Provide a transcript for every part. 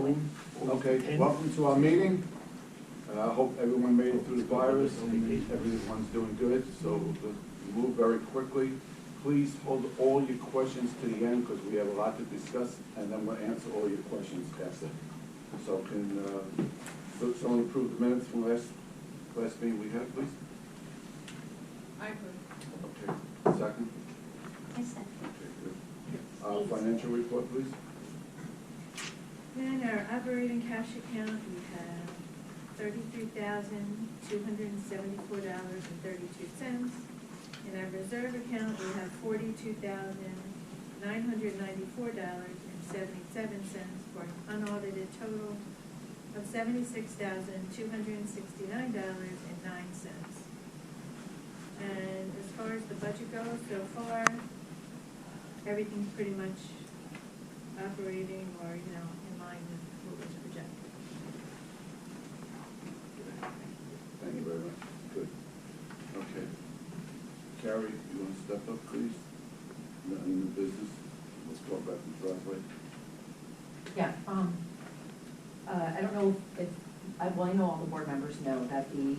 Zoom. Okay, welcome to our meeting. I hope everyone made it through the virus and everyone's doing good. So we'll move very quickly. Please hold all your questions to the end because we have a lot to discuss, and then we'll answer all your questions after. So can someone approve the minutes from last meeting we had, please? I approve. Okay, second? I second. Okay, good. Financial report, please. In our operating cash account, we have $33,274.32. In our reserve account, we have $42,994.77 for an unaudited total of $76,269.09. And as far as the budget goes, so far, everything's pretty much operating or, in line with what was projected. Thank you very much. Good. Okay. Carrie, you want to step up, please? In the business, let's talk about the driveway. Yeah, I don't know if, well, I know all the board members know that the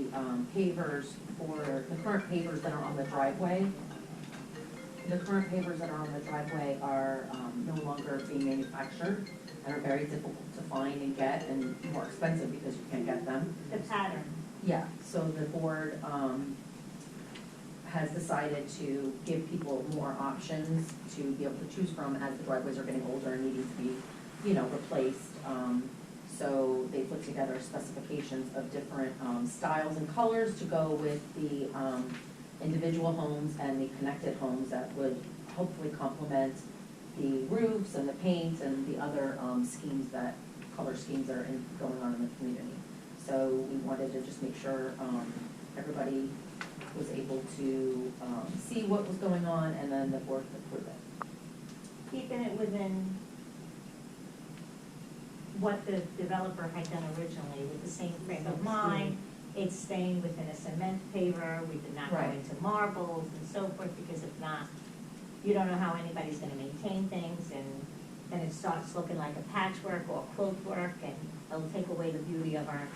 pavers for, the current pavers that are on the driveway, are no longer being manufactured and are very difficult to find and get and more expensive because you can't get them. The pattern. Yeah, so the board has decided to give people more options to be able to choose from as the driveways are getting older and needing to be, replaced. So they put together specifications of different styles and colors to go with the individual homes and the connected homes that would hopefully complement the roofs and the paint and the other color schemes that are going on in the community. So we wanted to just make sure everybody was able to see what was going on, and then the board could approve it. Keeping it within what the developer had done originally with the same frame of mind. It's staying within a cement paver. We did not go Right. into marbles and so forth, because if not, you don't know how anybody's gonna maintain things, and then it starts looking like a patchwork or quilt work, and it'll take away the beauty of our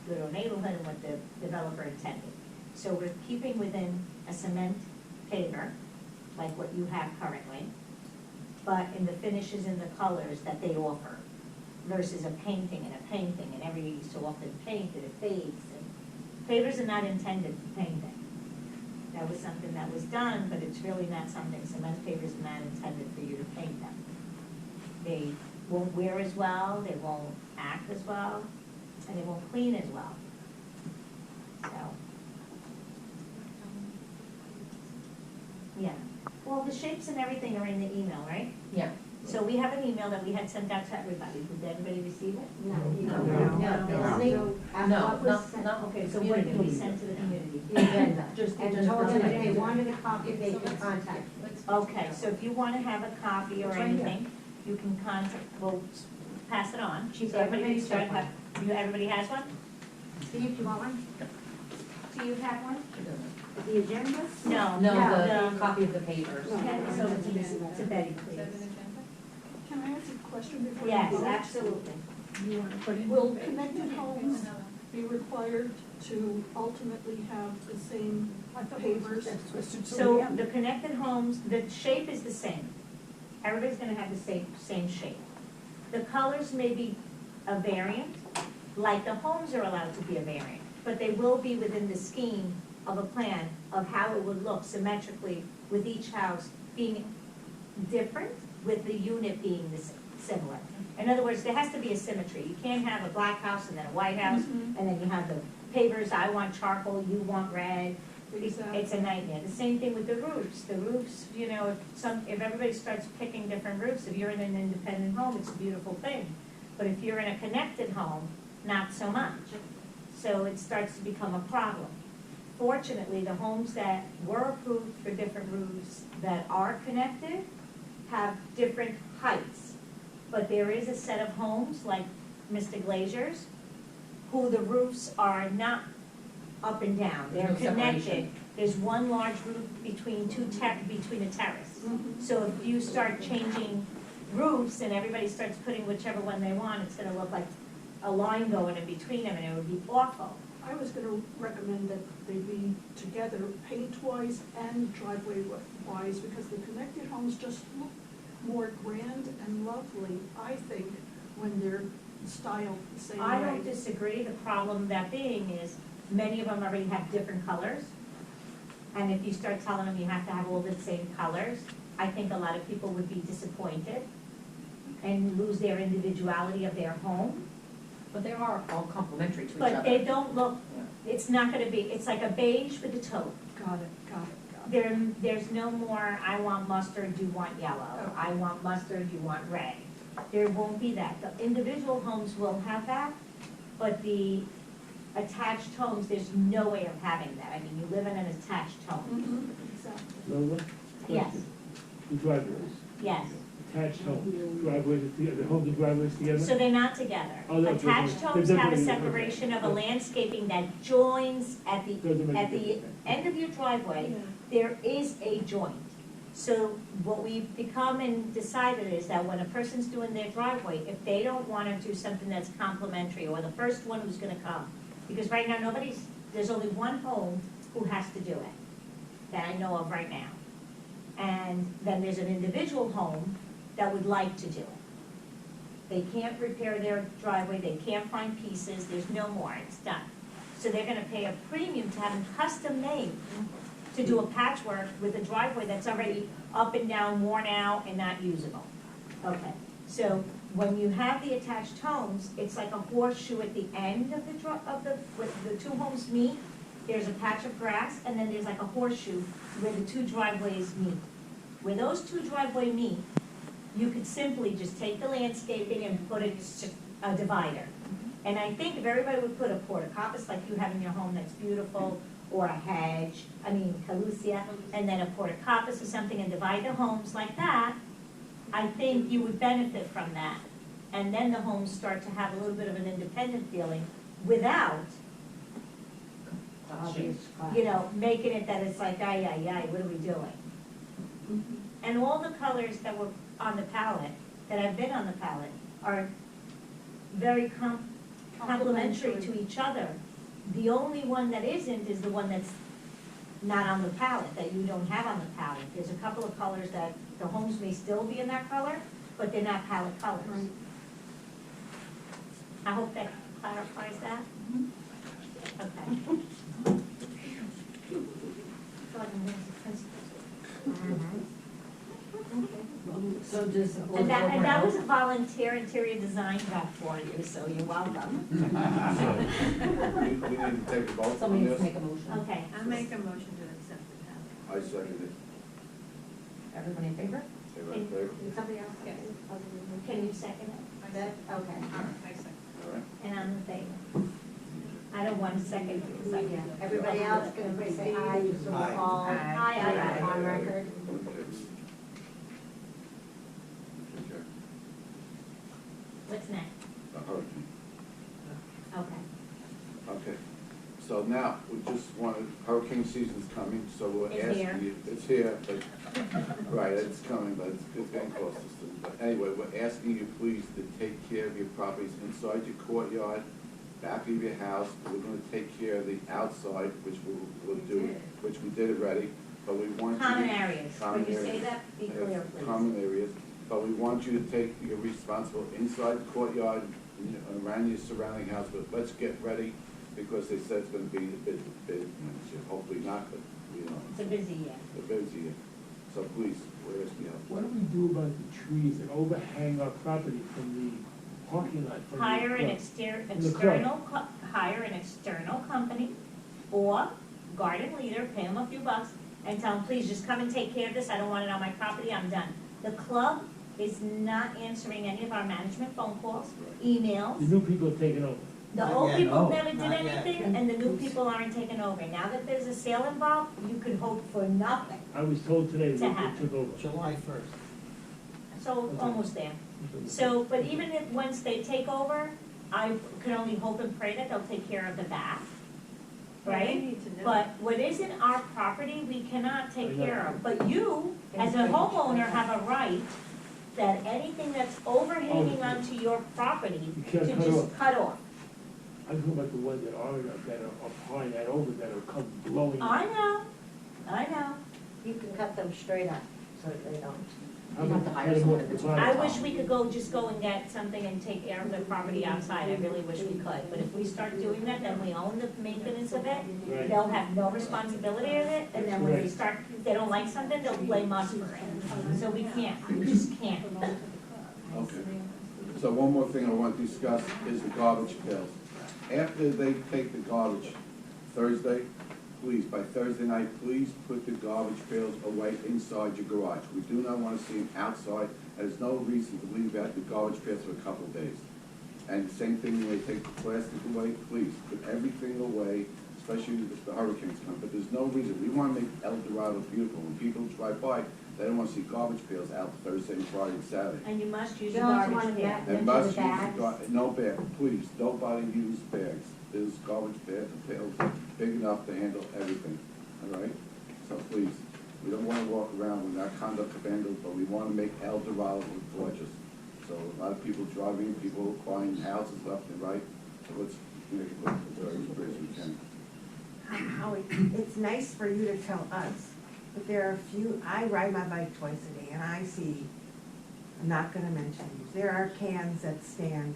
little neighborhood and what the developer intended. So we're keeping within a cement paver, like what you have currently, but in the finishes and the colors that they offer, versus a painting, and every so often paint and it fades. And pavers are not intended for painting. That was something that was done, but it's really not something, cement pavers are not intended for you to paint them. They won't wear as well, they won't act as well, and they won't clean as well. So. Yeah, well, the shapes and everything are in the email, right? Yeah. So we have an email that we had sent out to everybody. Did everybody receive it? No. Okay, so what did we send to the community? Just And told them if they wanted a copy, they could contact. Okay, so if you want to have a copy or It's right here. anything, you can contact, we'll pass it on. She's So everybody everybody's can got start, everybody has one? Steve, do you want one? Do you have one? The agenda? No. No, No. the copy of the papers. Okay, so to Betty, please. Can I ask a question before you Yes, vote? absolutely. Will connected homes be required to ultimately have the same pavers? So the connected homes, the shape is the same. Everybody's gonna have the same shape. The colors may be a variant, like the homes are allowed to be a variant, but they will be within the scheme of a plan of how it would look symmetrically with each house being different, with the unit being similar. In other words, there has to be a symmetry. You can't have a black house and then a white house, and then you have the pavers, I want charcoal, you want red. It's a nightmare. The same thing with the roofs. The roofs, if everybody starts picking different roofs, if you're in an independent home, it's a beautiful thing. But if you're in a connected home, not so much. So it starts to become a problem. Fortunately, the homes that were approved for different roofs that are connected have different heights. But there is a set of homes, like Mr. Glazier's, who the roofs are not up and down. They're There's no connected. separation. There's one large roof between between a terrace. So if you start changing roofs and everybody starts putting whichever one they want, it's gonna look like a line going in between them and it would be awful. I was gonna recommend that they be together paint-wise and driveway-wise, because the connected homes just look more grand and lovely, I think, when they're styled the same way. I don't disagree, the problem that being is, many of them already have different colors. And if you start telling them you have to have all the same colors, I think a lot of people would be disappointed and lose their individuality of their home. But they are all complementary to each But other. they don't look, it's not gonna be, it's like a beige with a taupe. Got it. There's no more, I want mustard, you want yellow, I want mustard, you want red. There won't be that. The individual homes will have that, but the attached homes, there's no way of having that. I mean, you live in an attached home. Exactly. Lola? Yes, The driveways, yes. attached homes, driveways, the homes and driveways together? So they're not together. Oh, they're Attached different. homes They're have a different. separation of a landscaping that joins at Doesn't make a the difference. end of your driveway. There is a joint. So what we've become and decided is that when a person's doing their driveway, if they don't want to do something that's complimentary, or the first one who's gonna come, because right now there's only one home who has to do it, that I know of right now. And then there's an individual home that would like to do it. They can't repair their driveway, they can't find pieces, there's no more, it's done. So they're gonna pay a premium to have them custom made, to do a patchwork with a driveway that's already up and down, worn out, and not usable. Okay, so when you have the attached homes, it's like a horseshoe at the end of where the two homes meet. There's a patch of grass, and then there's like a horseshoe where the two driveways meet. Where those two driveways meet, you could simply just take the landscaping and put a divider. And I think if everybody would put a porta-coppice like you have in your home that's beautiful, or a hedge, calusia, and then a porta-coppice or something, and divide the homes like that, I think you would benefit from that. And then the homes start to have a little bit of an independent feeling without, making it that it's like, what are we doing? And all the colors that were on the palette, that have been on the palette, are very complementary to each other. The only one that isn't is the one that's not on the palette, that you don't have on the palette. There's a couple of colors that the homes may still be in that color, but they're not palette colors. Right. I hope that clarifies that. Okay. I feel like I'm going to principals. So does. And that was a volunteer interior design job for you, so you're welcome. We need to take a vote on Somebody needs this. to make a motion. Okay. I'll make a motion to accept the palette. I second Everybody in favor? it. Everybody in favor? Somebody else get it? Can you second it? That, okay. All right. And I'm in favor. I don't want to second because I Yeah, everybody else can everybody say aye, so we're all Aye. on record. Okay. Okay. What's next? The hurricane. Okay. Okay, so now, we just wanted, hurricane season's coming, so we're It's asking here. you, it's here, but, right, it's coming, but it's getting closer soon. But anyway, we're asking you please to take care of your properties inside your courtyard, back of your house. We're gonna take care of the outside, which we'll do, which we did already, but we want you. Common areas. Common When you say areas. that, be clear, please. Common areas, but we want you to take, you're responsible inside the courtyard, around your surrounding house, but let's get ready, because they said it's gonna be a bit, hopefully not, but, It's a busy year. a busy year. So please, we're asking you. What do we do about the trees that overhang our property from the parking lot? from the Hire an club? hire an external company, or garden leader, pay them a few bucks, and tell them, please, just come and take care of this, I don't want it on my property, I'm done. The club is not answering any of our management phone calls, The emails. new people have taken over. The Not old yet, people no, never did not yet. anything, and the new people aren't taking over. Now that there's a sale involved, you could hope for nothing. I was told today To that happen. they took over. July 1st. So, almost there. So, but even if, once they take over, I can only hope and pray that they'll take care of the back, Yeah, they right? need to know. But what isn't our property, we cannot take I know. care of. But you, as a homeowner, have a right that anything that's overhanging Oh. onto your property You to can't cut just off. cut off. I'm talking about the ones that are applying that over, that are come blowing. I know. You can cut them straight up, so they don't. How You have about to hire cut 'em someone off at the the bottom? I wish we could just go and get something and take care of the property outside, I really wish we could, but if we start doing that, then we own the maintenance of it, Right. they'll have no responsibility of it, and then when they start, if they don't like something, they'll blame us for it. So we just can't. Okay. So one more thing I want to discuss is the garbage pails. After they take the garbage Thursday, please, by Thursday night, please put the garbage pails away inside your garage. We do not want to see them outside. There's no reason to leave out the garbage pails for a couple of days. And same thing when they take the plastic away, please, put everything away, especially if the hurricanes come. But there's no reason. We want to make El Dorado beautiful. When people drive by, they don't want to see garbage pails out Thursday and Friday and Saturday. And you must use You a also garbage want pail. that- They Into must the use the bags? no bag, please, nobody use bags. There's garbage pails big enough to handle everything, all right? So please, we don't want to walk around with that conduct abandoned, but we want to make El Dorado look gorgeous. So a lot of people driving, people buying houses left and right, so let's make it look as very pretty as we can. Howie, it's nice for you to tell us, but there are a few, I ride my bike twice a day and I see, I'm not gonna mention these, there are cans that stand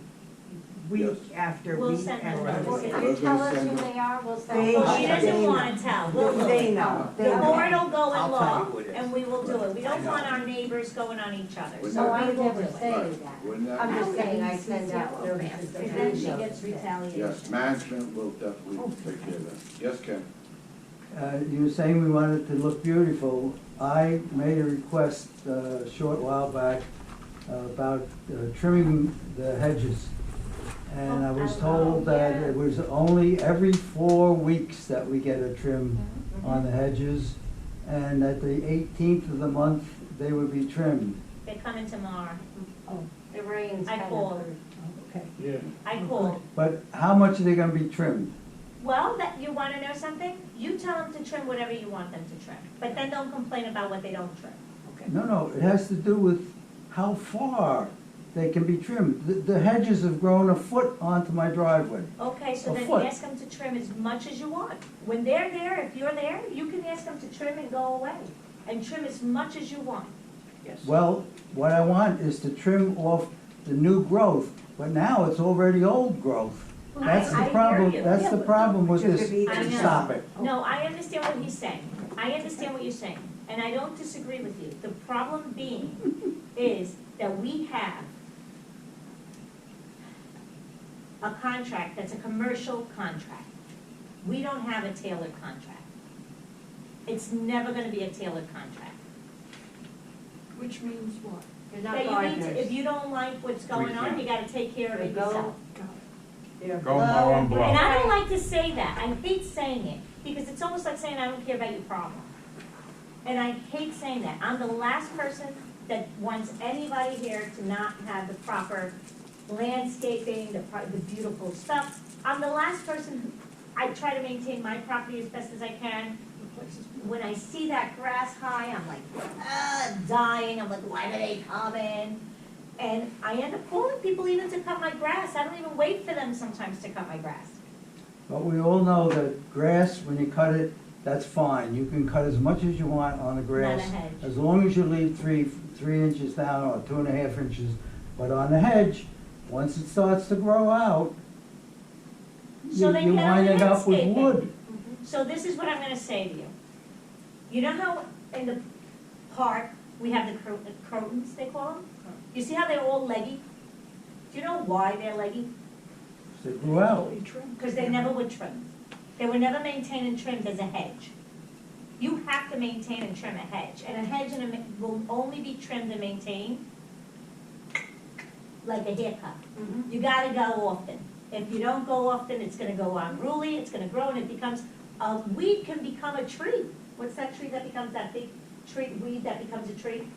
week Yes. after We'll week send after them Well, week. if you tell us who they are, we'll send They- them. Well, she doesn't They wanna know. tell, we'll do They it. know, The they board know. will go I'll in tell law, you who it is. and we will do it. We don't want our neighbors going on each other, We're so not- I we would will never do it. say Right. that. We're not- I'm just saying I send out notices. Because then she gets retaliation. Yes, management will definitely take care of that. Yes, Ken? You were saying we wanted to look beautiful. I made a request a short while back about trimming the hedges. And I was told that it was only every 4 weeks that we get a trim on the hedges. And at the 18th of the month, they would be trimmed. They're coming tomorrow. It rains. I kind of called. Okay. Yeah. I called. But how much are they gonna be trimmed? Well, that, you wanna know something? You tell them to trim whatever you want them to trim, but then don't complain about what they don't trim. No, it has to do with how far they can be trimmed. The hedges have grown a foot onto my driveway. Okay, so A then foot. ask them to trim as much as you want. When they're there, if you're there, you can ask them to trim and go away, and trim as much as you want. Well, what I want is to trim off the new growth, but now it's already old growth. That's I the hear problem, you. that's the problem with Just this. to be- I know. Stop it. No, I understand what he's saying. I understand what you're saying, and I don't disagree with you. The problem being is that we have a contract that's a commercial contract. We don't have a tailored contract. It's never gonna be a tailored contract. Which means what? You're not That you need to, if gardeners. you don't like what's going on, you gotta take care of it Go. yourself. Got it. You're Go mow and blow. And I don't like to say that, I hate saying it, because it's almost like saying I don't care about your problem. And I hate saying that, I'm the last person that wants anybody here to not have the proper landscaping, the beautiful stuff. I'm the last person, I try to maintain my property as best as I can. When I see that grass high, I'm like, dying, I'm like, why do they come in? And I end up calling people even to cut my grass, I don't even wait for them sometimes to cut my grass. But we all know that grass, when you cut it, that's fine. You can cut as much as you want on the grass. hedge. As long as you leave three inches down or 2.5 inches. But on the hedge, once it starts to grow out, So you then you get on wind the it up with landscaping. wood. So this is what I'm gonna say to you. You know how in the park, we have the crotons, they call them? You see how they're all leggy? Do you know why they're leggy? They grew out. Because they never were trimmed. They were never maintained and trimmed as a hedge. You have to maintain and trim a hedge, and a hedge will only be trimmed and maintained like a haircut. You gotta go often. If you don't go often, it's gonna go unruly, it's gonna grow, and it becomes, a weed can become a tree. What's that tree that becomes that big tree, weed that becomes a tree?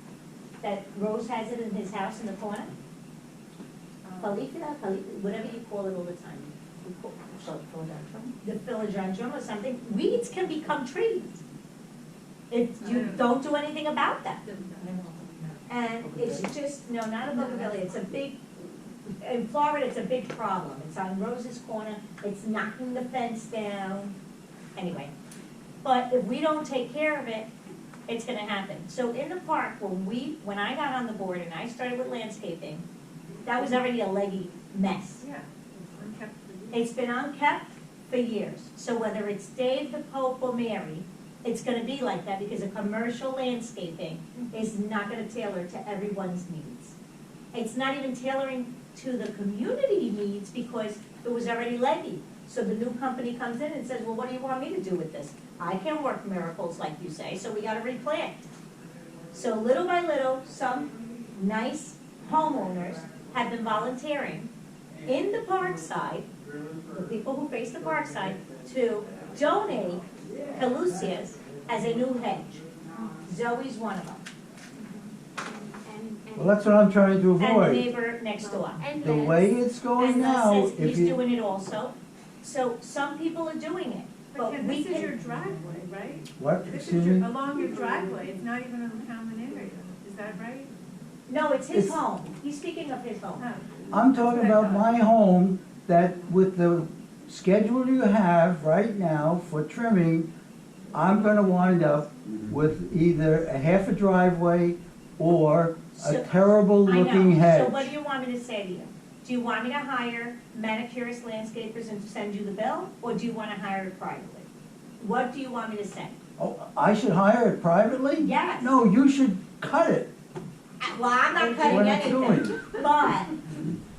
That Rose has it in his house in the corner? Whatever you call it all the time. The philodendron or something. Weeds can become trees if you don't do anything about them. And it's just, no, not a Bougainvillea, it's a big, in Florida, it's a big problem. It's on Rose's Corner, it's knocking the fence down, anyway. But if we don't take care of it, it's gonna happen. So in the park, when I got on the board and I started with landscaping, that was already a leggy mess. Yeah, it's unkept. It's been unkept for years. So whether it's Dave, the Pope, or Mary, it's gonna be like that because a commercial landscaping is not gonna tailor to everyone's needs. It's not even tailoring to the community needs because it was already leggy. So the new company comes in and says, well, what do you want me to do with this? I can't work miracles like you say, so we gotta replant. So little by little, some nice homeowners have been volunteering in the park side, the people who face the park side, to donate calusias as a new hedge. Zoe's one of them, Well, that's what I'm trying to and the avoid. neighbor next door. And The way it's going And Les now, says if he's you, doing it also. So some people are doing it, But but Ken, we this is your can, driveway, right? what, This excuse is your, me? along your driveway, it's not even in the common area, is that right? no, it's his It's- home. He's speaking of his home. Oh. I'm talking That's what I about thought. my home, that with the schedule you have right now for trimming, I'm gonna wind up with either a half a driveway or a So- terrible I looking know. hedge. So what do you want me to say to you? Do you want me to hire manicurists, landscapers, and send you the bill, or do you want to hire it privately? What do you want me to say? Oh, I should hire it privately? Yes. No, you should cut it. Well, I'm not cutting What it's anything, doing. but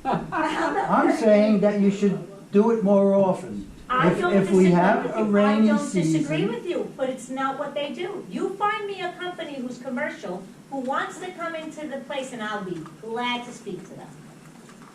I'm saying that you should do it more often. I don't If we disagree have with a you. rainy I don't disagree season, with you, but it's not what they do. You find me a company who's commercial, who wants to come into the place, and I'll be glad to speak to them.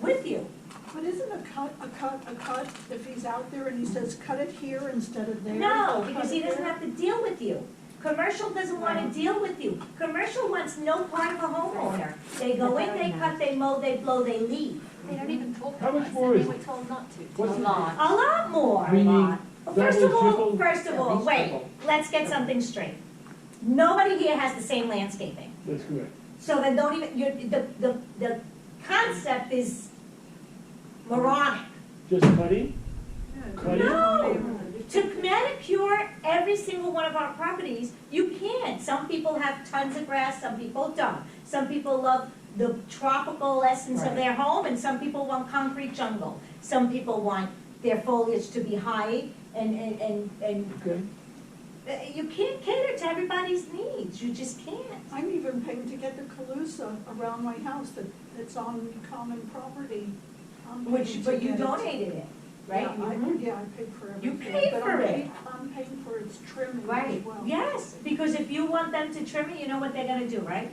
With you. But isn't a cut if he's out there and he says, cut it here instead of there? No, cut because it he doesn't there? have to deal with you. Commercial doesn't want to deal with you. Commercial wants no part of a homeowner. They go in, they cut, they mow, they blow, they leave. They don't even talk How to much us, more and is they it? were told not to. What's A it- lot. A lot more. We need Well, First of double, all, triple, first of all, wait, let's get something straight. Nobody here has the same landscaping. That's correct. So then don't even, the concept is moronic. Just cutting? Cutting? No, to manicure every single one of our properties, you can't. Some people have tons of grass, some people don't. Some people love the tropical essence of their home, and some people want concrete jungle. Some people want their foliage to be high, and Okay. you can't cater to everybody's needs, you just can't. I'm even paying to get the calusa around my house that's on common property. I'm paying to But you get it. donated it, right? Yeah, I paid for You everything. paid but for I'm it. I'm paying for its trimming as Right, well. yes, because if you want them to trim it, you know what they're gonna do, right?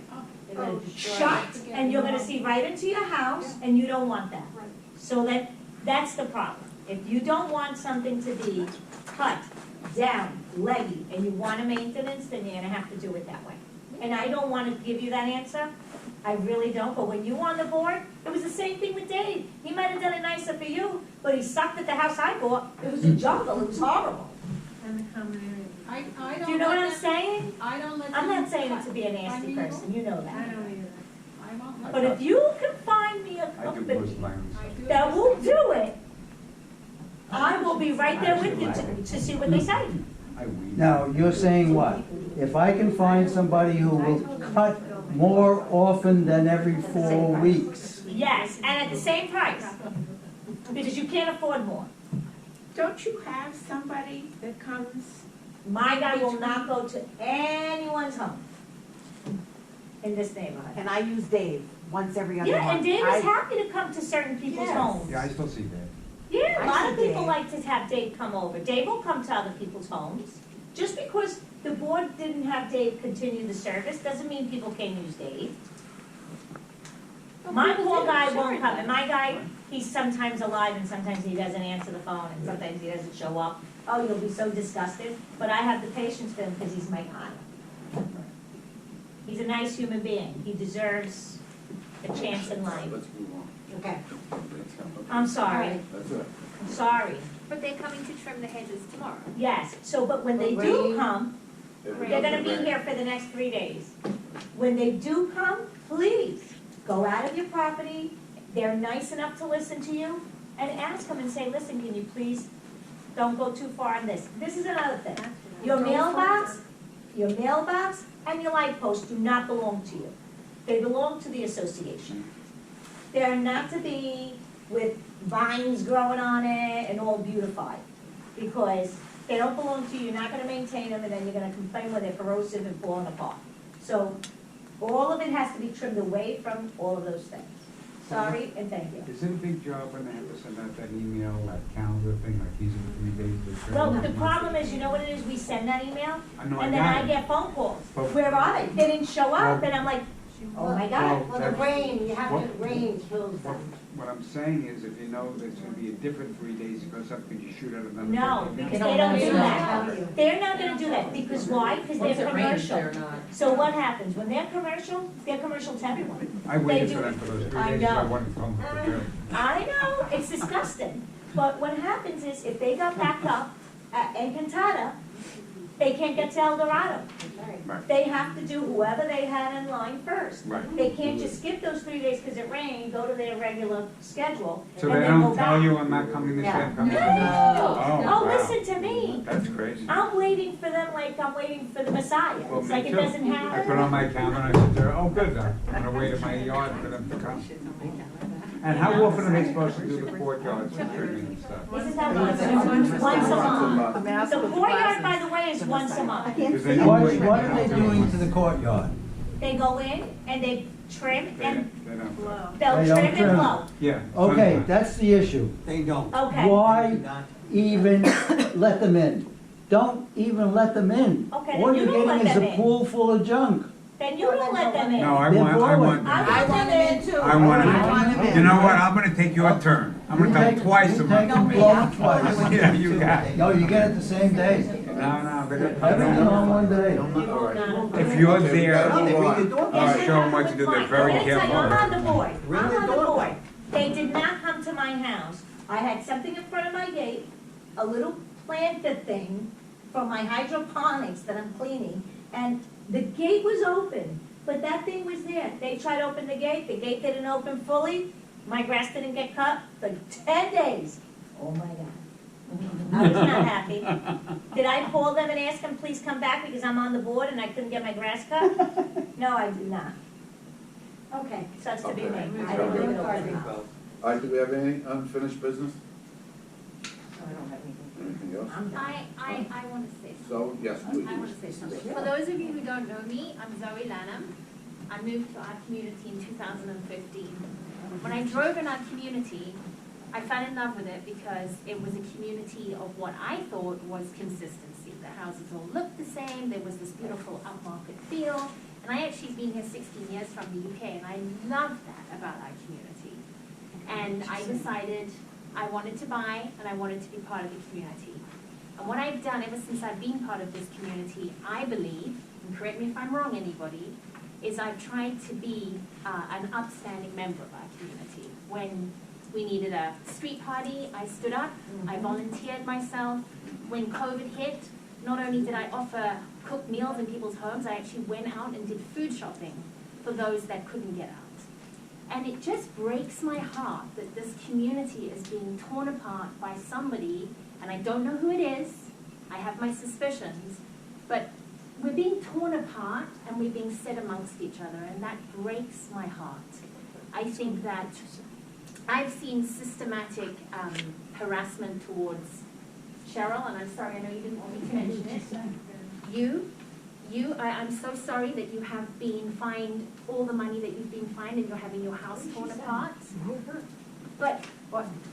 They're gonna Oh, shut, and you're gonna see right into your house, and you don't want that. Right. So that's the problem. If you don't want something to be cut, down, leggy, and you want a maintenance, then you're gonna have to do it that way. And I don't wanna give you that answer, I really don't, but when you were on the board, it was the same thing with Dave. He might have done it nicer for you, but he sucked at the house I bought, it was a jungle, it was horrible. And the common area. I don't Do you know what let I'm them- saying? I don't let them. I'm not saying it cut. to be a nasty I mean, person, you know I that. don't either. I won't let But them. if you can find me a I do company most mine. I do that it will myself. do it, I will be right there with you to see what they say. I weed. Now, you're saying what? If I can find somebody who will cut more often than every 4 weeks, Yes, and at the same price, because you can't afford more. Don't you have somebody that comes? My guy will not go to anyone's home in this neighborhood. And I use Dave once every other month. Yeah, and Dave is I- happy to come to certain people's Yes. homes. Yeah, I still see that. Yeah, a I lot of see people Dave. like to have Dave come over. Dave will come to other people's homes. Just because the board didn't have Dave continue the service, doesn't mean people can't use Dave. My poor guy won't come, and my guy, he's sometimes alive and sometimes he doesn't answer the phone and sometimes he doesn't show up. Oh, you'll be so disgusted, but I have the patience for him because he's my guy. He's a nice human being. He deserves a chance in life. Let's move on. Okay. That's I'm sorry. it. I'm sorry. But they're coming to trim the hedges tomorrow. Yes, so, but when they do come, They're gonna be here for the next 3 days. When they do come, please, go out of your property, they're nice enough to listen to you, and ask them and say, listen, can you please, don't go too far on this. This is another thing. Your mailbox and your light post do not belong to you. They belong to the association. They're not to be with vines growing on it and all beautified, because they don't belong to you, you're not gonna maintain them, and then you're gonna complain when they're corrosive and falling apart. So, all of it has to be trimmed away from all of those things. Sorry, and thank you. Is it a big job when they have to send out that email, that calendar thing, like these are the 3 days to trim? Well, the problem is, you know what it is, we send that email, I know, and I then got I it. get phone calls. But- Where are they? They didn't show up, Well- and I'm like, oh my God. Well, the rain, you have to, What- rain kills them. What I'm saying is, if you know that it's gonna be a different 3 days, it goes up, could you shoot out another? No, email? because they don't do They that. don't tell you. They're not gonna do that, because why? Because Once they're it rains, commercial. they're not. So what happens? When they're commercial to everyone. I waited They for do- them for those 3 I days, so I know. wanted to come prepared. I know, it's disgusting. But what happens is, if they got backed up at Encantada, they can't get to El Dorado. Right. They have to do whoever they had in line first. Right. They can't just skip those 3 days because it rained, go to their regular schedule, So and they then go don't back. tell you I'm not coming this day, I'm coming? No. Oh, Oh, wow. listen to me. That's crazy. I'm waiting for them like I'm waiting for the Messiah. Well, It's me like it too. doesn't I put happen. on my calendar and I sit there, oh, good, I'm gonna wait in my yard for them to come. And how often are they supposed to do the courtyards and trimming and stuff? Isn't that once a month? Once a month. I mean, I The put courtyard, glasses by the way, is to once a side. month. Because they know What what are they doing to the courtyard? They go in and they trim and They don't. they'll They don't trim trim. and blow. Yeah. Okay, sometimes. that's the issue. They don't. Okay, Why even let them in? Don't even let them in. Okay, then All you you're don't let getting is them a in. pool full of junk. then you don't let them in. No, I They're want, blowing. I want them in. too. I want them to, you know what, I'm gonna take your turn. I'm gonna come twice a You take them, month. blow them twice. Yeah, you got it. No, you get it the same day. No, Everything on one day. If you're there, No, they ring the doorbell. I'll show them what to do, they're very I'm careful. on the board, Ring I'm the on the doorbell. board. They did not come to my house. I had something in front of my gate, a little planted thing for my hydroponics that I'm cleaning, and the gate was open, but that thing was there. They tried to open the gate didn't open fully, my grass didn't get cut for 10 days. Oh my God. I was not happy. Did I call them and ask them, please come back because I'm on the board and I couldn't get my grass cut? No, I did not. Okay, so that's to be me. I didn't do it open house. All right, do we have any unfinished business? I don't have anything. Anything else? I'm done. I want to say something. So, yes, please. I want to say something. For those of you who don't know me, I'm Zoe Lanham. I moved to our community in 2015. When I drove in our community, I fell in love with it because it was a community of what I thought was consistency. The houses all looked the same, there was this beautiful upmarket feel, and I actually been here 16 years from the UK, and I loved that about our community. And I decided I wanted to buy, and I wanted to be part of the community. And what I've done ever since I've been part of this community, I believe, and correct me if I'm wrong, anybody, is I've tried to be an upstanding member of our community. When we needed a street party, I stood up, I volunteered myself. When COVID hit, not only did I offer cooked meals in people's homes, I actually went out and did food shopping for those that couldn't get out. And it just breaks my heart that this community is being torn apart by somebody, and I don't know who it is, I have my suspicions, but we're being torn apart and we're being set amongst each other, and that breaks my heart. I think that I've seen systematic harassment towards Cheryl, and I'm sorry, I know you didn't want me to mention it. I'm so sorry that you have been fined all the money that you've been fined and you're having your house torn apart. But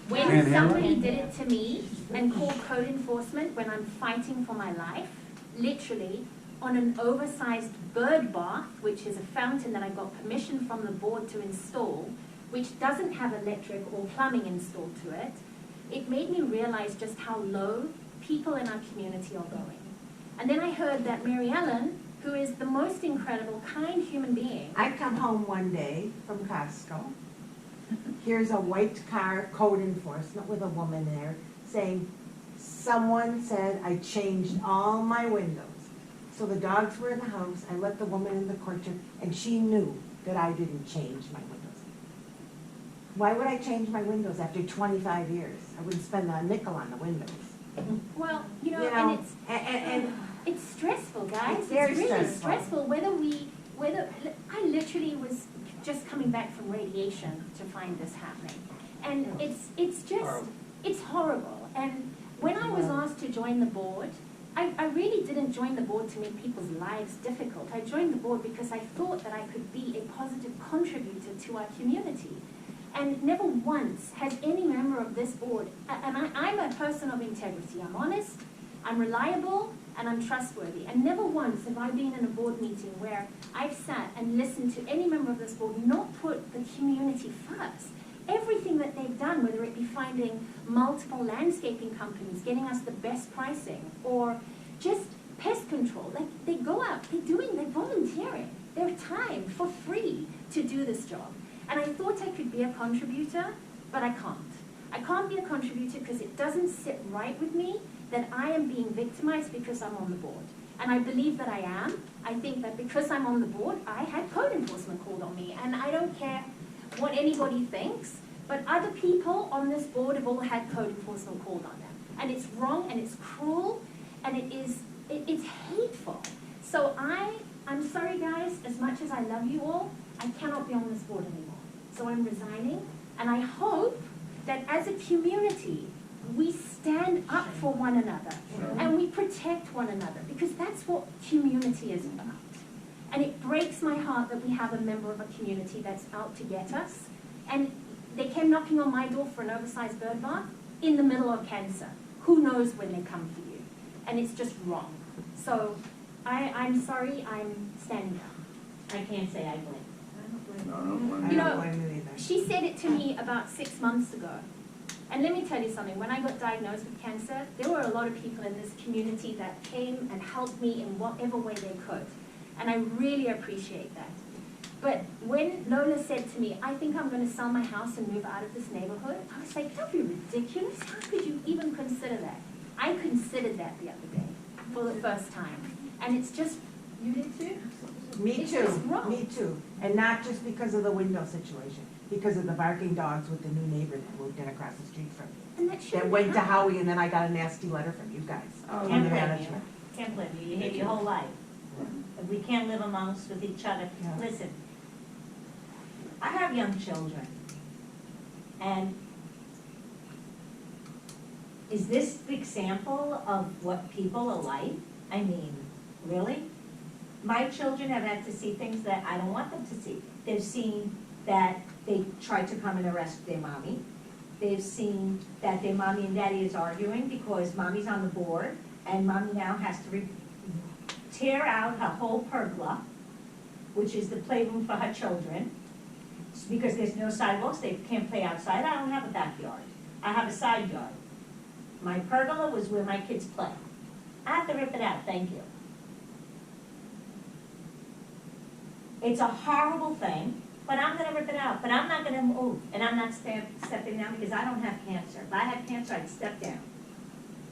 when somebody did it to me and called code enforcement when I'm fighting for my life, literally on an oversized bird bath, which is a fountain that I got permission from the board to install, which doesn't have electric or plumbing installed to it, it made me realize just how low people in our community are going. And then I heard that Mary Ellen, who is the most incredible, kind human being. I come home one day from Costco. Here's a white car, code enforcement with a woman there saying, someone said I changed all my windows. So the dogs were in the house, I let the woman in the courtyard, and she knew that I didn't change my windows. Why would I change my windows after 25 years? I wouldn't spend a nickel on the windows. Well, You know, and it's, and it's stressful, guys. It's very really stressful. stressful. I literally was just coming back from radiation to find this happening. And it's just, it's horrible. And when I was asked to join the board, I really didn't join the board to make people's lives difficult. I joined the board because I thought that I could be a positive contributor to our community. And never once has any member of this board, and I'm a person of integrity. I'm honest, I'm reliable, and I'm trustworthy. And never once have I been in a board meeting where I've sat and listened to any member of this board not put the community first. Everything that they've done, whether it be finding multiple landscaping companies, getting us the best pricing, or just pest control, like they go out, they're volunteering their time for free to do this job. And I thought I could be a contributor, but I can't. I can't be a contributor because it doesn't sit right with me that I am being victimized because I'm on the board. And I believe that I am. I think that because I'm on the board, I had code enforcement called on me. And I don't care what anybody thinks, but other people on this board have all had code enforcement called on them. And it's wrong, and it's cruel, and it's hateful. So I'm sorry, guys, as much as I love you all, I cannot be on this board anymore. So I'm resigning, and I hope that as a community, we stand up for one another, and we protect one another, because that's what community is about. And it breaks my heart that we have a member of a community that's out to get us, and they came knocking on my door for an oversized bird bath in the middle of cancer. Who knows when they come for you? And it's just wrong. So I'm sorry, I'm standing down. I can't say I blame. No, I You don't know, blame you either. She said it to me about 6 months ago. And let me tell you something, when I got diagnosed with cancer, there were a lot of people in this community that came and helped me in whatever way they could. And I really appreciate that. But when Lola said to me, I think I'm going to sell my house and move out of this neighborhood, I was like, don't be ridiculous. How could you even consider that? I considered that the other day for the first time. And it's just, you did too? Me It's too, just wrong. me too. And not just because of the window situation, because of the barking dogs with the new neighbor that moved in across the street from me. And that That shouldn't went to happen. Howie, and then I got a nasty letter from you guys. From Can't the blame you. management. Can't blame you. You hate your whole life. If we can't live amongst with each other. Yeah. Listen, I have young children. And is this the example of what people are like? I mean, really? My children have had to see things that I don't want them to see. They've seen that they tried to come and arrest their mommy. They've seen that their mommy and daddy is arguing because mommy's on the board, and mommy now has to tear out her whole pergola, which is the playroom for her children, because there's no sidewalks, they can't play outside. I don't have a backyard. I have a side yard. My pergola was where my kids play. I have to rip it out, thank you. It's a horrible thing, but I'm gonna rip it out, but I'm not gonna move, and I'm not stepping down because I don't have cancer. If I had cancer, I'd step down.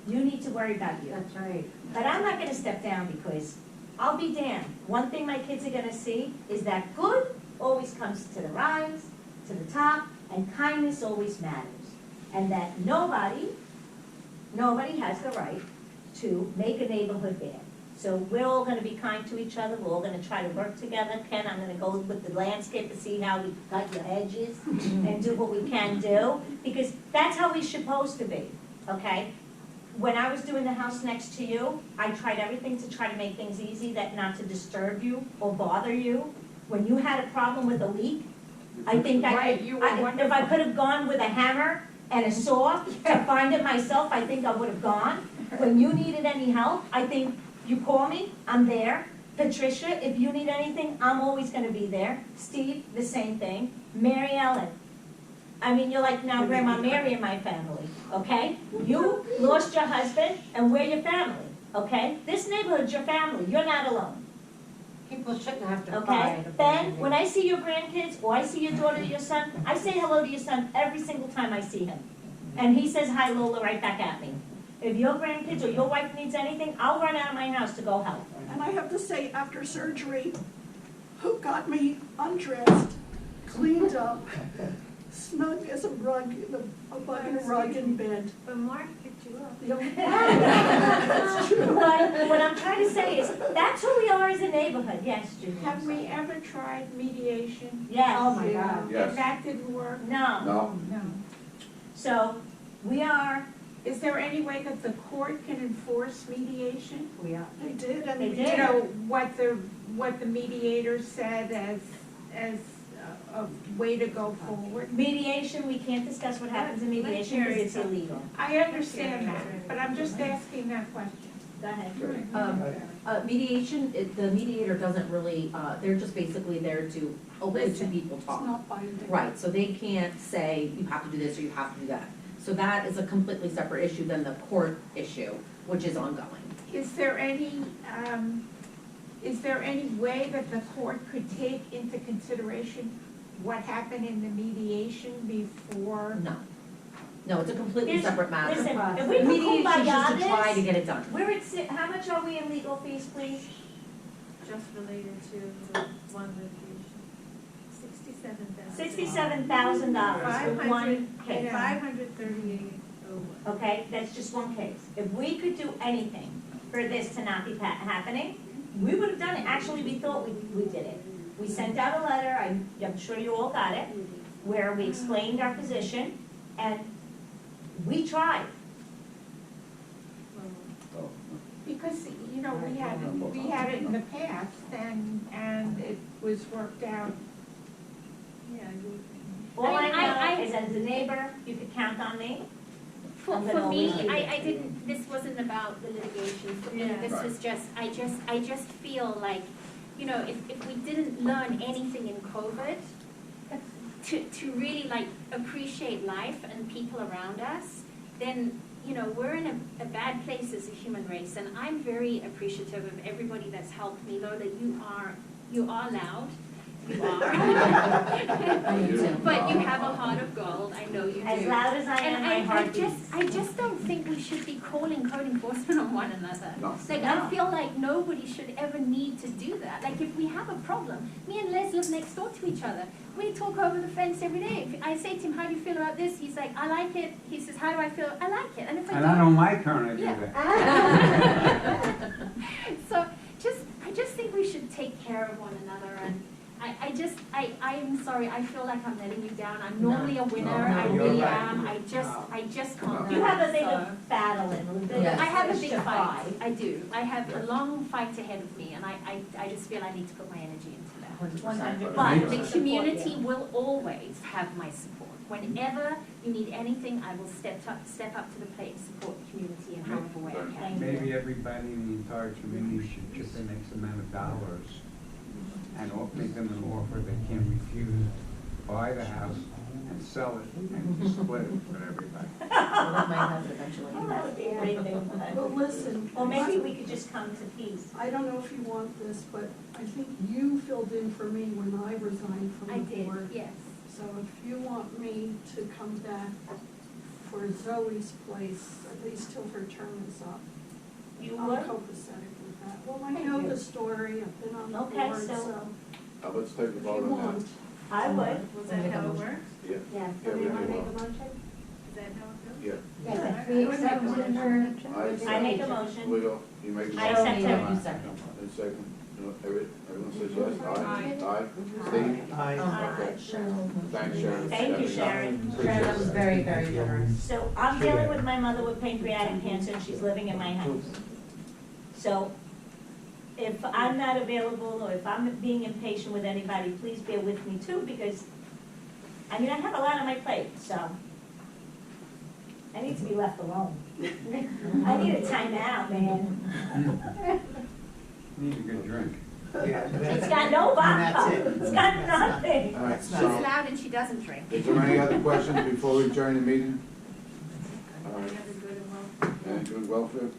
You need to worry about you. That's right. But I'm not gonna step down because I'll be damned. One thing my kids are gonna see is that good always comes to the rise, to the top, and kindness always matters. And that nobody has the right to make a neighborhood bad. So we're all gonna be kind to each other, we're all gonna try to work together. Ken, I'm gonna go with the landscape to see how we cut your hedges and do what we can do, because that's how we're supposed to be, okay? When I was doing the house next to you, I tried everything to try to make things easy, that not to disturb you or bother you. When you had a problem with a leak, I think if I could have gone with a hammer and a saw to find it myself, I think I would have gone. When you needed any help, I think you call me, I'm there. Patricia, if you need anything, I'm always gonna be there. Steve, the same thing. Mary Ellen. I mean, you're like now Grandma Mary in my family, okay? You lost your husband, and we're your family, okay? This neighborhood's your family, you're not alone, People shouldn't have to okay? cry. Ben, when I see your grandkids, or I see your daughter or your son, I say hello to your son every single time I see him. And he says hi, Lola, right back at me. If your grandkids or your wife needs anything, I'll run out of my house to go help. And I have to say, after surgery, who got me undressed, cleaned up, snug as a rug, a bug in a rug in bed. But Mark picked you up. The only- That's true. But what I'm trying to say is, that's who we are as a neighborhood, yes, Judy. Have we ever tried mediation? Yes. Oh, my Yeah. God. Yes. And that didn't work? No, No, No. so, we are, Is there any way that the court can enforce mediation? we are. They did, and They we did. You know, what the mediator said as a way to go forward? Mediation, we can't discuss what happens in mediation because it's illegal. I understand that, but I'm just asking that question. Go ahead. Mediation, the mediator doesn't really, they're just basically there to let two people it's talk. not binding. Right, so they can't say, you have to do this or you have to do that. So that is a completely separate issue than the court issue, which is ongoing. Is there any way that the court could take into consideration what happened in the mediation before? No. No, it's a completely Here's- separate matter. Listen, if The we could mediation is just to kumbaya try to this, get it done. we're at, how much are we in legal fees, please? Just related to the one litigation. $67,000. $67,000 for one case. 538 over. Okay, that's just one case. If we could do anything for this to not be happening, we would have done it. Actually, we thought we did it. We sent out a letter, I'm sure you all got it, where we explained our position, and we tried. Because, you know, we had it in the past and it was worked out. Yeah, All I I- know is as a neighbor, you could count on me. For I'm gonna me, always leave I it. didn't, this wasn't about the litigation. For me, Yeah. this Right. was just, I just feel like, you know, if we didn't learn anything in COVID, to really like appreciate life and people around us, then, you know, we're in a bad place as a human race. And I'm very appreciative of everybody that's helped me. Lola, you are loud. You are. I do too. But you have a heart of gold. I know you do. As loud as I am, And my heart beats. I just don't think we should be calling code enforcement on one another. No. Like, No. I feel like nobody should ever need to do that. Like, if we have a problem, me and Les live next door to each other. We talk over the fence every day. If I say to him, how do you feel about this? He's like, I like it. He says, how do I feel? I like it. And if I And I know my turn to do Yeah. that. So I just think we should take care of one another, and I'm sorry, I feel like I'm letting you down. I'm normally a winner, No, I you're really right. am. I just can't. You do have it, a big so. battle in, a big Yes. I have a fish big to fight, fry. I do. I have a long fight ahead of me, and I just feel I need to put my energy into that. 100%. But Me the too. community will always have my support. Whenever you need anything, I will step up to the plate and support the community in however way I can. Maybe everybody in the entire community should chip in X amount of dollars and make them an offer they can refuse, buy the house and sell it and split it for everybody. Well, that might happen eventually. Oh, that would be a great thing. But listen. Or maybe we could just come to peace. I don't know if you want this, but I think you filled in for me when I resigned from I the did, board. yes. So if you want me to come back for Zoe's place, at least till her term is up, You I'm would? copacetic with that. Well, I know the story, I've been on the Okay, board, so- so let's take a if you vote on want. I would. Was that how it works? that. Yeah, Yes. Yeah, we Somebody do. make a motion? Is that how it goes? yeah. Yeah. We accept I make a motion. Leo, you make a I motion? accept it. You second. And second, everyone says yes, aye, Steve? Okay. Thanks, Sharon. Thank you, Stepping up. Sharon. Appreciate Sharon, that was it. very, very generous. So I'm dealing with my mother with pancreatic cancer, and she's living in my house. So if I'm not available, or if I'm being impatient with anybody, please bear with me too, because, I mean, I have a lot on my plate, so I need to be left alone. I need a timeout, man. Need a good drink. It's got no vodka, it's got nothing. All right, She's so, loud and she doesn't drink. is there any other questions before we adjourn the meeting? All right, Have a good and well. and good welfare?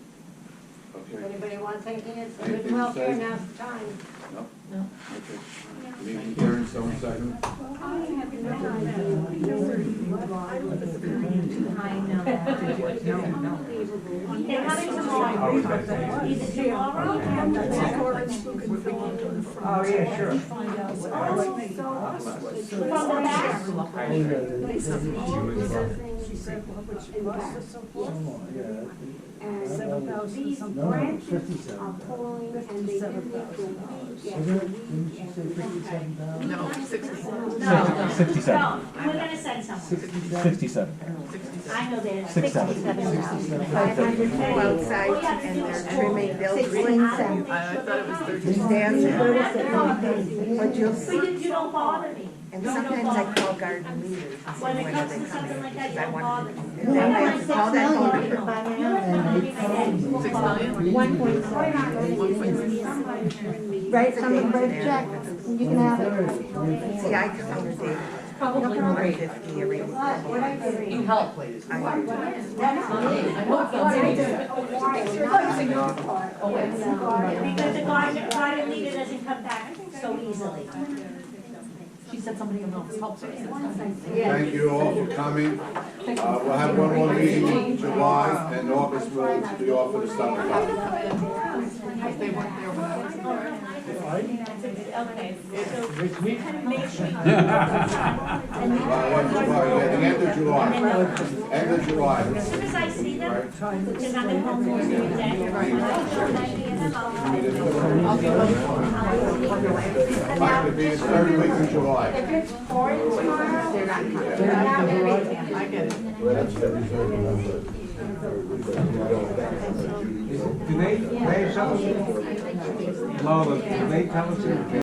Okay. Anybody want anything? It's Anything good to welfare, say? now's the time. No? No. Okay. Meeting adjourned, so second. They're coming tomorrow. Either tomorrow Oh, yeah, sure. from the back. These branches are pulling and they do make a week after week after week. No, 67. No. 67. No, we're gonna send someone. 67. I know there's 67. 67,000. 500 people outside and they're trimming, they'll bring some. Stand there. But you'll see, You don't bother me. and sometimes I call garden leaders. and say, When it when comes are they to something coming? like that, you Because I don't want bother to- me. and then I have to call that phone number. Write something, write a check. You can have it. See, I come in David. Probably great. 150 every week. You help. Because the garden leader doesn't come back so easily. She said somebody else helps her. Thank you all for coming. We'll have one more meeting in July, and August will be off for the summer. Okay, so Next week? make sure. The end of July. End of July. As soon as I see them, because I'm at home most of the day. Like to be the third week in July. They're not coming. I get it. Do they tell us, Lola, do they tell us if